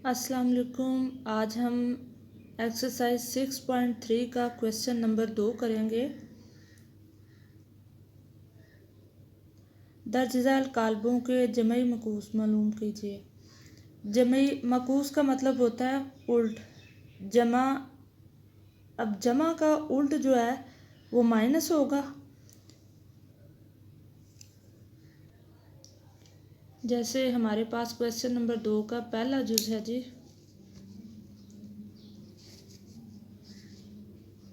अस्सलाम वालेकुम। आज हम एक्सरसाइज 6.3 का क्वेश्चन नंबर 2 करेंगे। दर्ज झैल कालबों के जमई मकूस मालूम कीजिए। जमई मकूस का मतलब होता है उल्ट। जमा, अब जमा का उल्ट जो है वो माइनस होगा। जैसे हमारे पास क्वेश्चन नंबर 2 का पहला जुज है जी।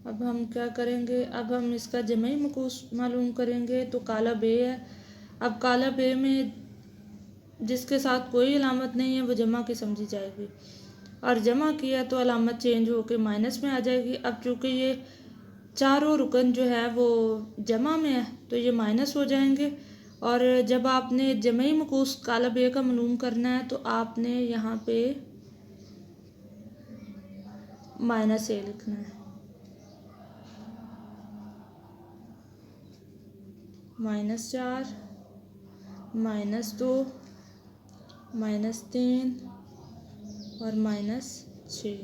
अब हम क्या करेंगे, अब हम इसका जमई मकूस मालूम करेंगे। तो कालब ए है। अब कालब ए में जिसके साथ कोई अलामत नहीं है वो जमा की समझी जाएगी, और जमा किया तो अलामत चेंज होकर माइनस में आ जाएगी। अब चूँकि ये चारों रुकन जो है वो जमा में है तो ये माइनस हो जाएंगे। और जब आपने जमई मकूस कालब ए का मालूम करना है तो आपने यहाँ पे माइनस ए लिखना है। -4, -2, -3 और -6।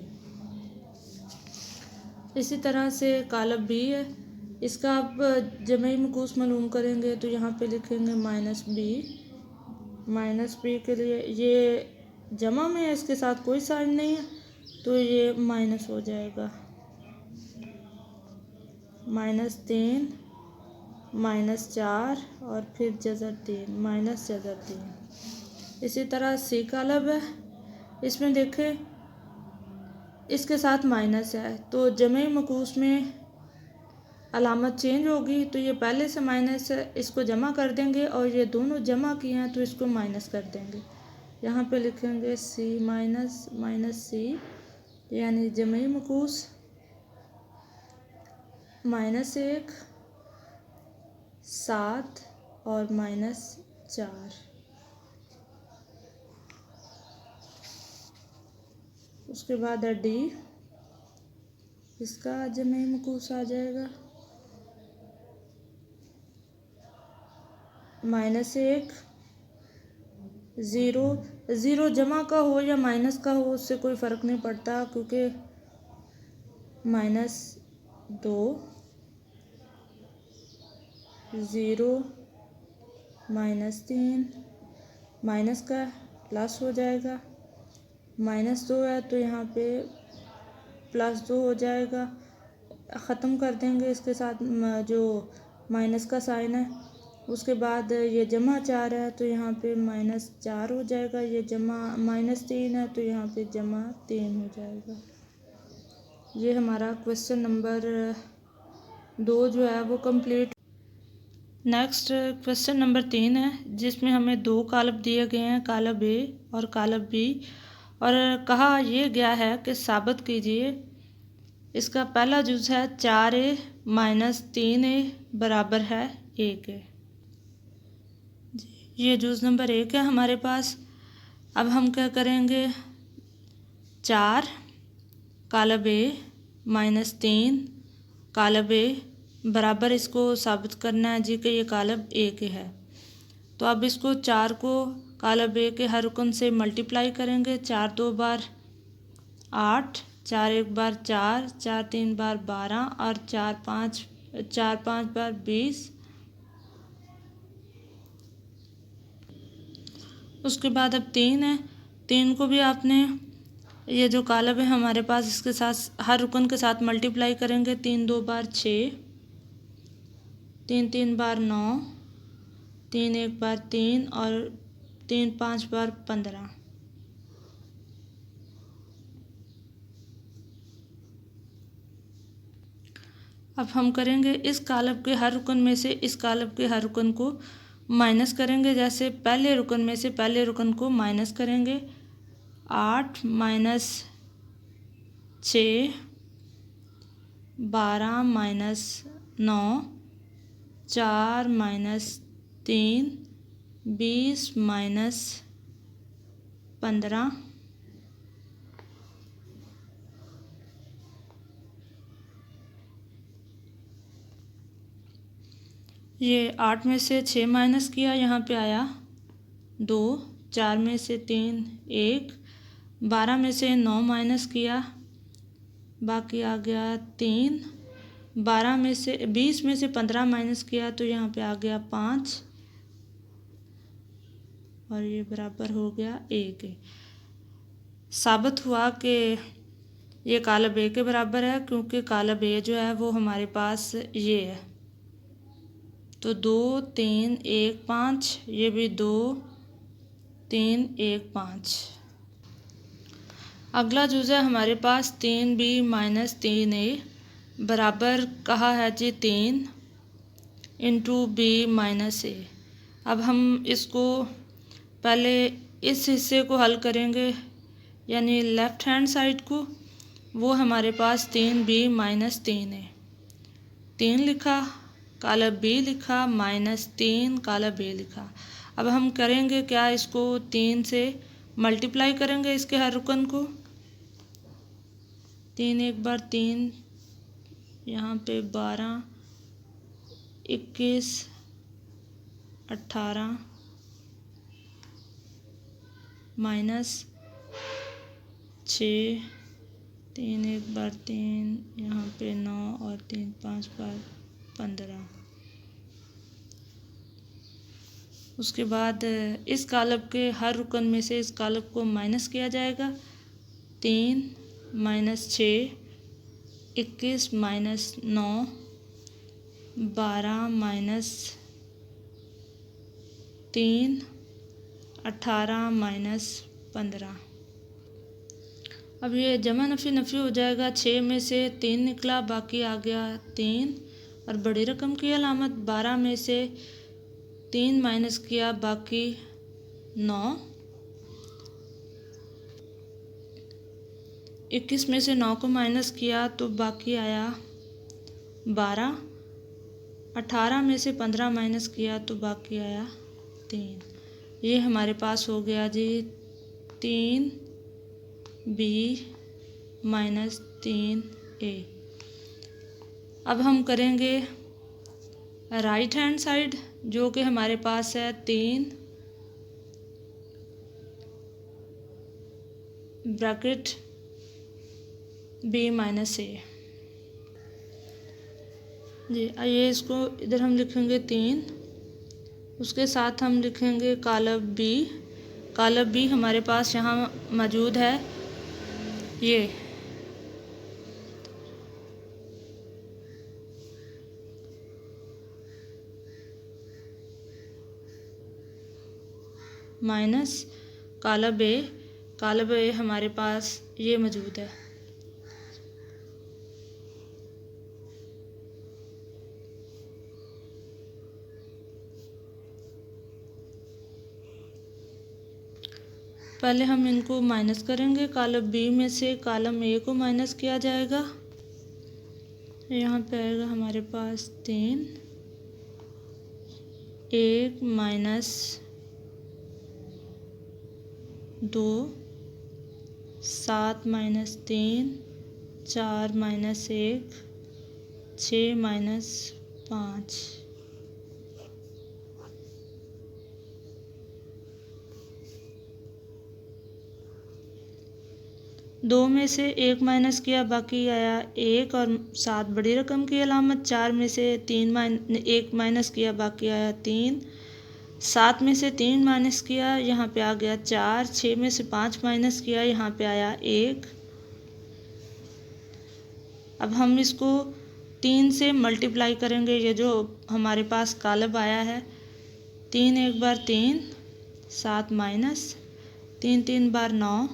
इसी तरह से कालब बी है। इसका आप जमई मकूस मालूम करेंगे तो यहाँ पे लिखेंगे -b। -b के लिए ये जमा में है, इसके साथ कोई साइन नहीं है तो ये माइनस हो जाएगा। -3, -4 और फिर जज़र 3, -जज़र 3। इसी तरह सी कालब है। इसमें देखें इसके साथ माइनस है तो जमे मकूस में अलामत चेंज होगी। तो ये पहले से माइनस है, इसको जमा कर देंगे, और ये दोनों जमा किए हैं तो इसको माइनस कर देंगे। यहाँ पे लिखेंगे सी -सी, यानी जमे मकूस -1, 7 और -4। उसके बाद है डी। इसका जमे मकूस आ जाएगा -1, 0। ज़ीरो जमा का हो या माइनस का हो उससे कोई फ़र्क नहीं पड़ता, क्योंकि -2, 0, -3, माइनस का प्लस हो जाएगा। -2 है तो यहाँ पे +2 हो जाएगा। ख़त्म कर देंगे इसके साथ जो माइनस का साइन है। उसके बाद ये जमा 4 है तो यहाँ पे -4 हो जाएगा। ये जमा -3 है तो यहाँ पे जमा 3 हो जाएगा। ये हमारा क्वेश्चन नंबर 2 जो है वो कंप्लीट। नेक्स्ट क्वेश्चन नंबर 3 है, जिसमें हमें 2 कालब दिए गए हैं, कालब ए और कालब बी, और कहा यह गया है कि साबित कीजिए। इसका पहला जुज है 4a - 3a बराबर है 1 है। ये जुज नंबर 1 है हमारे पास। अब हम क्या करेंगे, 4 कालब ए -3 कालब ए बराबर, इसको साबित करना है जी कि ये कालब ए के है। तो अब इसको 4 को कालब ए के हर रुकन से मल्टीप्लाई करेंगे। 4 2 बार 8, 4 1 बार 4, 4 3 बार 12 और 4 5 बार 20। उसके बाद अब 3 है। 3 को भी आपने ये जो कालब है हमारे पास, इसके साथ हर रुकन के साथ मल्टीप्लाई करेंगे। 3 2 बार 6, 3 3 बार 9, 3 1 बार 3 और 3 5 बार 15। अब हम करेंगे इस कालब के हर रुकन में से इस कालब के हर रुकन को माइनस करेंगे। जैसे पहले रुकन में से पहले रुकन को माइनस करेंगे। 8 - 6, 12 - 9, 4 - 3, 20 - 15। ये 8 में से 6 माइनस किया, यहाँ पे आया 2, 4 में से 3 1, 12 में से 9 माइनस किया, बाकी आ गया 3। 12 में से 20 में से 15 माइनस किया तो यहाँ पे आ गया 5 और ये बराबर हो गया 1। साबित हुआ कि ये कालब ए के बराबर है, क्योंकि कालब ए जो है वो हमारे पास ये है। तो 2 3 1 5, ये भी 2 3 1 5। अगला जुज़ है हमारे पास 3b माइनस 3a बराबर कहा है जी 3 इंटू बी माइनस ए। अब हम इसको पहले इस हिस्से को हल करेंगे, यानी लेफ़्ट हैंड साइड को। वो हमारे पास 3b माइनस 3a, 3 लिखा, कालब b लिखा, माइनस 3 कालब a लिखा। अब हम करेंगे क्या, इसको 3 से मल्टीप्लाई करेंगे इसके हर रुकन को। 3 एक बार 3, यहाँ पे 12 21 18 माइनस 6, 3 एक बार 3, यहाँ पे 9 और 3 5 बार 15। उसके बाद इस कालब के हर रुकन में से इस कालब को माइनस किया जाएगा। 3 माइनस 6 21 माइनस 9 12 माइनस 3 18 माइनस 15। अब ये जमा नफ़ी नफ़ी हो जाएगा। 6 में से 3 निकला, बाकी आ गया 3 और बड़ी रकम की अलामत। 12 में से 3 माइनस किया, बाकी 9। 21 में से 9 को माइनस किया तो बाकी आया 12। 18 में से 15 माइनस किया तो बाकी आया 3। ये हमारे पास हो गया जी 3b माइनस 3a। अब हम करेंगे राइट हैंड साइड, जो कि हमारे पास है 3 ब्रैकेट b माइनस a जी। आइए इसको इधर हम लिखेंगे 3, उसके साथ हम लिखेंगे कालब b। कालब b हमारे पास यहाँ मौजूद है, ये माइनस कालब a। कालब a हमारे पास ये मौजूद है। पहले हम इनको माइनस करेंगे। कालब बी में से कालम ए को माइनस किया जाएगा। यहाँ पे आएगा हमारे पास 3, 1 माइनस 2, 7 माइनस 3, 4 माइनस 1, 6 माइनस 5। 2 में से 1 माइनस किया, बाकी आया 1 और 7 बड़ी रकम की अलामत। 4 में से 1 माइनस किया, बाकी आया 3। 7 में से 3 माइनस किया, यहाँ पे आ गया 4। 6 में से 5 माइनस किया, यहाँ पे आया 1। अब हम इसको 3 से मल्टीप्लाई करेंगे। ये जो हमारे पास कालब आया है, 3 एक बार 3, 7 माइनस 3 3 बार 9,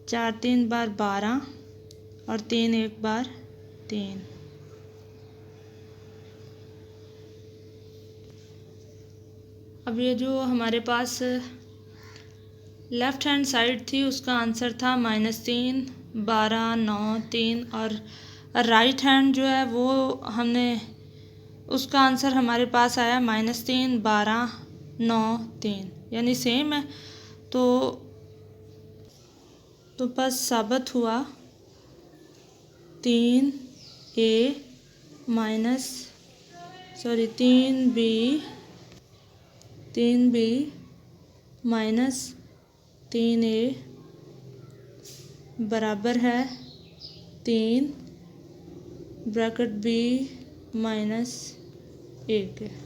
4 3 बार 12 और 3 एक बार 3। अब ये जो हमारे पास लेफ़्ट हैंड साइड थी, उसका आंसर था -3, 12, 9, 3। और राइट हैंड जो है वो हमने, उसका आंसर हमारे पास आया -3, 12, 9, 3, यानी सेम है। तो बस साबित हुआ 3b माइनस 3a बराबर है 3 ब्रैकेट b -1 के।